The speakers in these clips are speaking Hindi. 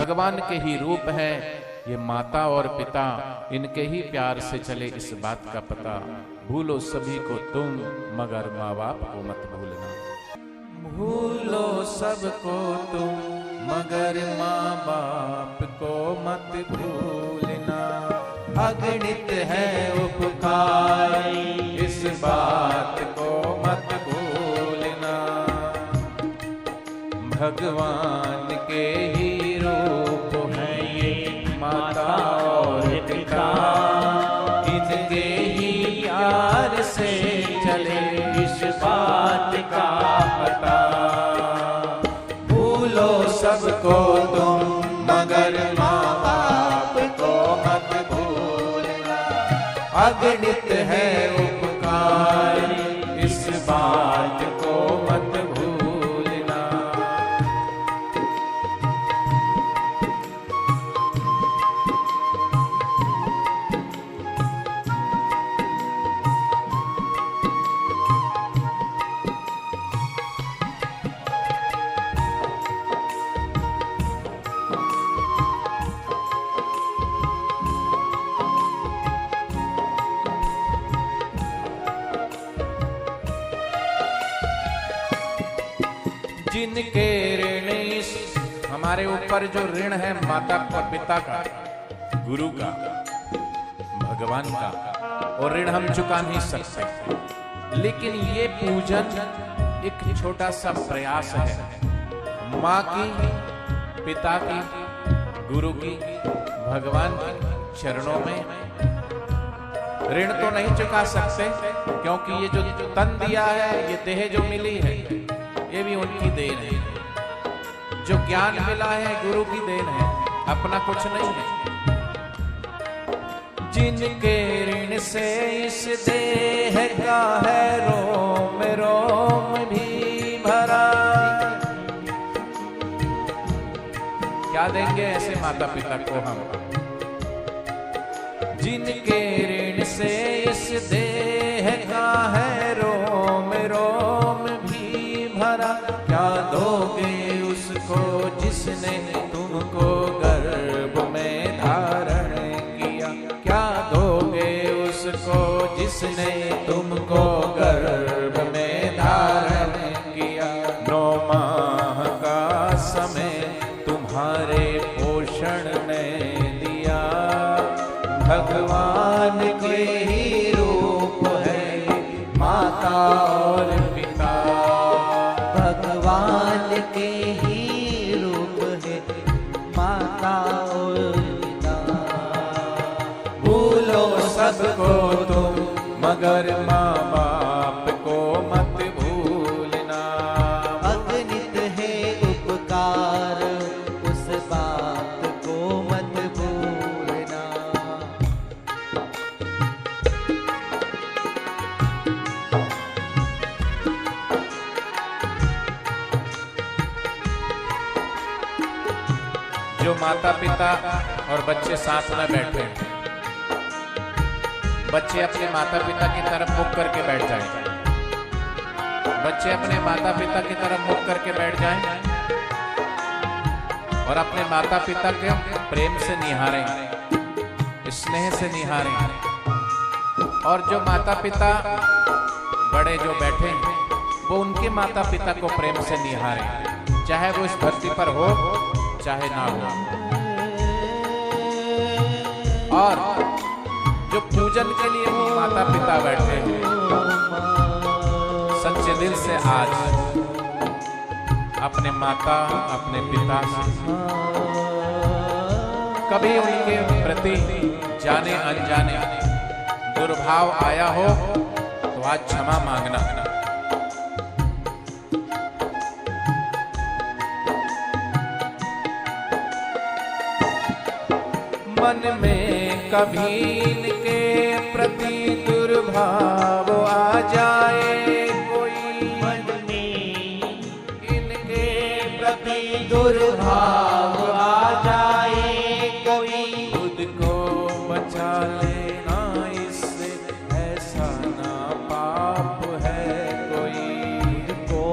भगवान के ही रूप है। ये माता और पिता, इनके ही प्यार से चले इस बात का पता। भूलो सभी को तुम, मगर माँ बाप को मत भूलना। भूलो सबको तुम, मगर माँ बाप को मत भूलना। अगणित है उपकार, इस बात को मत भूलना। भगवान के ही रूप है ये माता और पिता, इनके ही प्यार से चले इस बात का पता। भूलो सबको तुम, मगर माँ बाप को मत भूलना। अगणित है उपकार, इस बात को मत भूलना। जिनके ऋण हमारे ऊपर जो ऋण है माता और पिता का, गुरु का, भगवान का, और ऋण हम चुका नहीं सकते। लेकिन ये पूजन एक छोटा सा प्रयास है। माँ की, पिता की, गुरु की, भगवान के चरणों में ऋण तो नहीं चुका सकते, क्योंकि ये जो तन दिया है, ये देह जो मिली है, ये भी उनकी देन है। जो ज्ञान मिला है, गुरु की देन है, अपना कुछ नहीं है। जिनके ऋण से इस देह का है रोम रोम भी भरा। क्या देंगे ऐसे माता पिता को हम? जिनके ऋण से इस देह का है रोम रोम भी भरा। क्या दोगे उसको जिसने तुमको गर्भ में धारण किया? क्या दोगे उसको जिसने तुमको गर्भ में धारण किया? 9 माह का समय तुम्हारे पोषण ने दिया। भगवान के ही रूप है माता और पिता। भगवान के ही रूप है माता और पिता। भूलो सबको तुम, मगर माँ बाप को मत भूलना। अगणित है उपकार, उस बात को मत भूलना। जो माता पिता और बच्चे साथ में बैठे, बच्चे अपने माता पिता की तरफ मुख करके बैठ जाएं। बच्चे अपने माता पिता की तरफ मुख करके बैठ जाएं और अपने माता पिता के प्रेम से निहारें, स्नेह से निहारें। और जो माता पिता बड़े जो बैठे हैं, वो उनके माता पिता को प्रेम से निहारें, चाहे वो इस धरती पर हो चाहे ना हो। और जो पूजन के लिए माता पिता बैठे हैं, सच्चे दिल से आज अपने माता, अपने पिता से कभी उनके प्रति जाने अनजाने दुर्भाव आया हो तो आज क्षमा मांगना। मन में कभी इनके प्रति दुर्भाव आ जाए कोई, मन में इनके प्रति दुर्भाव आ जाए कोई, खुद को बचा लेना इससे, ऐसा ना पाप है कोई। खुद को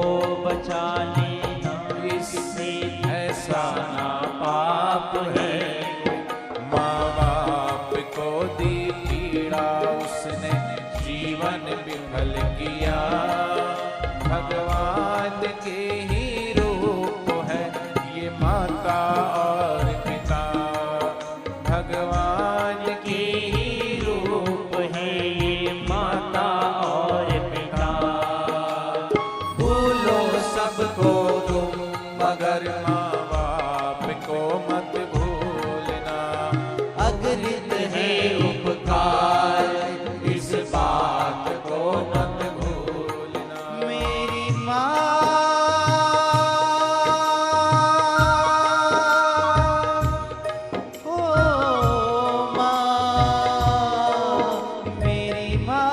बचा लेना इससे, ऐसा ना पाप माता और पिता, भगवान की ही रूप है ये माता और पिता। भूलो सबको तुम मगर माँ बाप को मत भूलना। अगणित है उपकार, इस बात को मत भूलना। मेरी माँ, ओ माँ, मेरी माँ,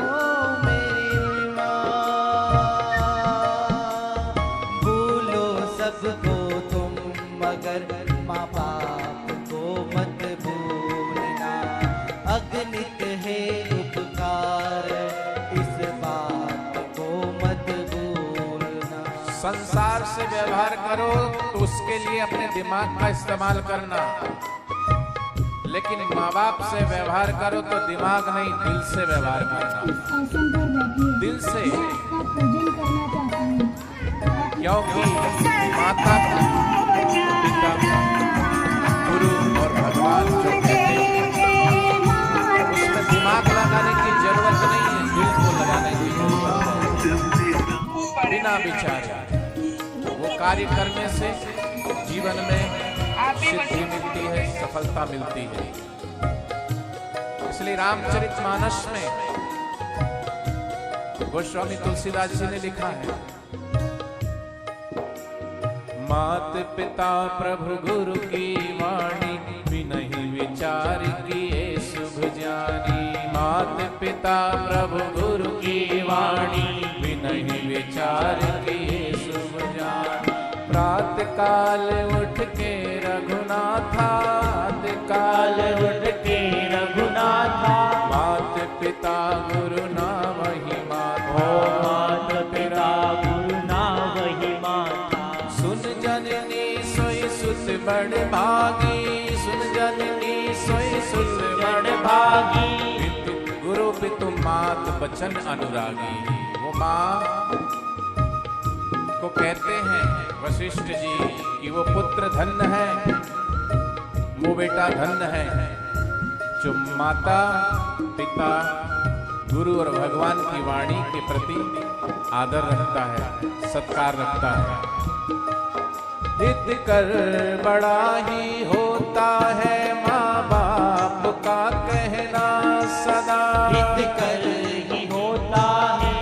ओ मेरी माँ। भूलो सबको तुम मगर माँ बाप को मत भूलना। अगणित है उपकार, इस बात को मत भूलना। संसार से व्यवहार करो तो उसके लिए अपने दिमाग का इस्तेमाल करना, लेकिन माँ बाप से व्यवहार करो तो दिमाग नहीं, दिल से व्यवहार करना। आसन पर बैठिए। दिल से। मैं आपका पूजन करना चाहता हूँ। क्योंकि माता पिता गुरु और भगवान जो कहते हैं उसमें दिमाग लगाने की जरूरत नहीं है, दिल को लगाने की जरूरत है। बिना विचारे वो कार्य करने से जीवन में सिद्धि मिलती है, सफलता मिलती है। इसलिए रामचरितमानस में गोस्वामी तुलसीदास जी ने लिखा है, मात पिता प्रभु गुरु की वाणी, बिनहि विचार किए शुभ जानी। मात पिता प्रभु गुरु की वाणी, बिनहि विचार किए शुभ जानी। प्रात काल उठ के रघुनाथा, काल उठ के रघुनाथा। मात पिता गुरु नाम ही माता, मात पिता गुरु नाम ही माता। सुन जननी सोई सुत बड़ भागी, सुन जननी सोई सुत बड़ भागी। पितु गुरु पितु मात बचन अनुरागी। वो माँ को कहते हैं वशिष्ठ जी कि वो पुत्र धन्य है, वो बेटा धन्य है जो माता पिता गुरु और भगवान की वाणी के प्रति आदर रखता है, सत्कार रखता है। हित कर बड़ा ही होता है माँ बाप का कहना सदा। हित कर ही होता है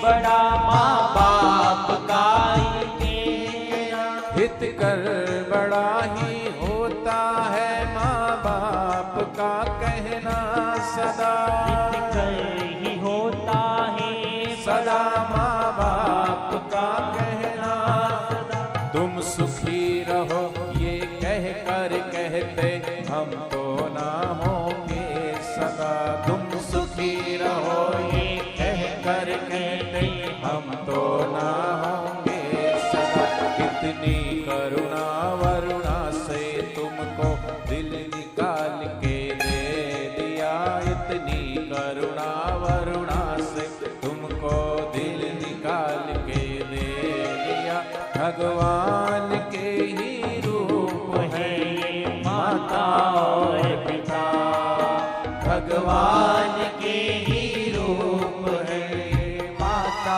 बड़ा माँ बाप का कहना। हित कर बड़ा ही होता है माँ बाप का कहना सदा। हित कर ही होता है सदा माँ बाप का कहना। तुम सुखी रहो ये कह कर कहते हम तो ना होंगे सदा। तुम सुखी रहो ये कह कर कहते हम तो ना होंगे सदा। इतनी करुणा वरुणा से तुमको दिल निकाल के दे दिया। इतनी करुणा वरुणा से तुमको दिल निकाल के दे दिया। भगवान के ही रूप है ये माता और पिता। भगवान के ही रूप है ये माता।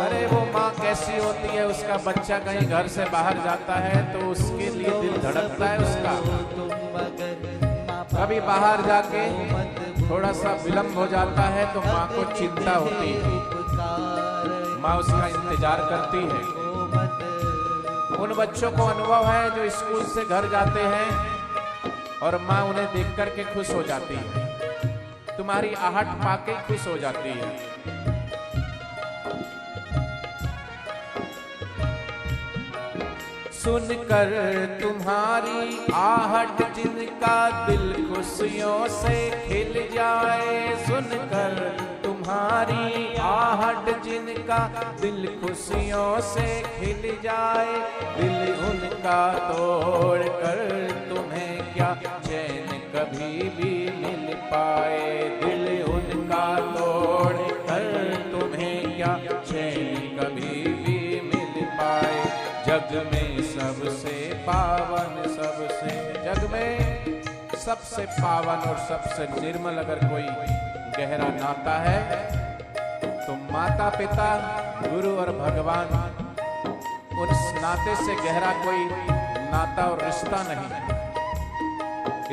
अरे वो माँ कैसी होती है, उसका बच्चा कहीं घर से बाहर जाता है तो उसके लिए दिल धड़कता है उसका। कभी बाहर जाके थोड़ा सा विलंब हो जाता है तो माँ को चिंता होती है, माँ उसका इंतजार करती है। उन बच्चों को अनुभव है जो स्कूल से घर जाते हैं और माँ उन्हें देख करके खुश हो जाती है, तुम्हारी आहट पाके खुश हो जाती है। सुनकर तुम्हारी आहट जिनका दिल खुशियों से खिल जाए। सुनकर तुम्हारी आहट जिनका दिल खुशियों से खिल जाए। दिल उनका तोड़ कर तुम्हें क्या चैन कभी भी मिल पाए। दिल उनका तोड़ कर तुम्हें क्या चैन कभी भी जग में सबसे पावन, सबसे जग में सबसे पावन और सबसे निर्मल अगर कोई गहरा नाता है तो माता पिता, गुरु और भगवान, उस नाते से गहरा कोई नाता और रिश्ता नहीं।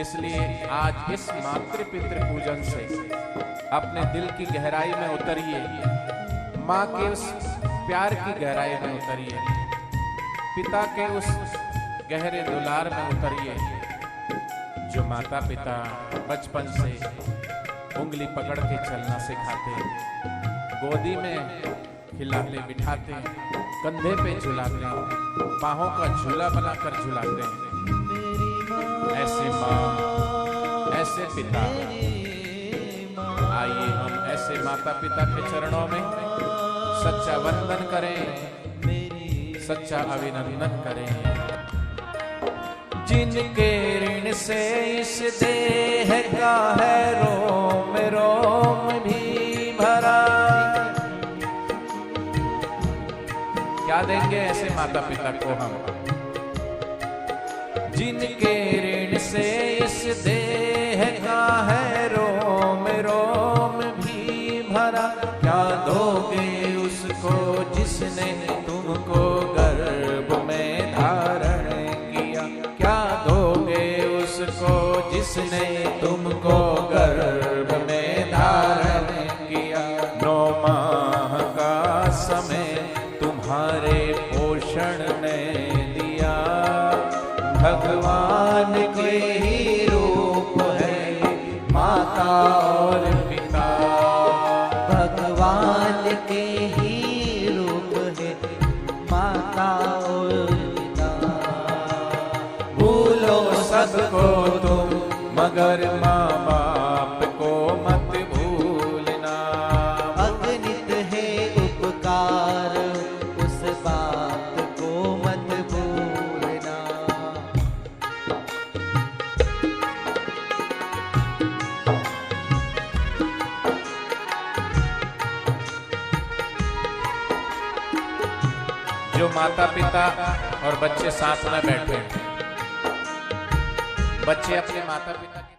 इसलिए आज इस मातृ पितृ पूजन से अपने दिल की गहराई में उतरिए, माँ के उस प्यार की गहराई में उतरिए, पिता के उस गहरे दुलार में उतरिए जो माता पिता बचपन से उंगली पकड़ के चलना सिखाते, गोदी में खिलाते बिठाते, कंधे पे झुलाते, बाहों का झूला बनाकर झुलाते हैं। ऐसे माँ, ऐसे पिता, आइए हम ऐसे माता पिता के चरणों में सच्चा वंदन करें, सच्चा अभिनंदन करें। जिनके ऋण से इस देह का है रोम रोम भी भरा। क्या देंगे ऐसे माता पिता को हम? जिनके ऋण से इस देह का है रोम रोम भी भरा। क्या दोगे उसको जिसने तुमको गर्भ में धारण किया? क्या दोगे उसको जिसने तुमको गर्भ में धारण किया? 9 माह का समय तुम्हारे पोषण ने दिया। भगवान के ही रूप है माता और पिता। भगवान के ही रूप है माता और पिता। भूलो सबको तुम मगर माँ बाप को मत भूलना। अगणित है उपकार उस बात को मत भूलना। जो माता पिता और बच्चे साथ में बैठे, बच्चे अपने माता पिता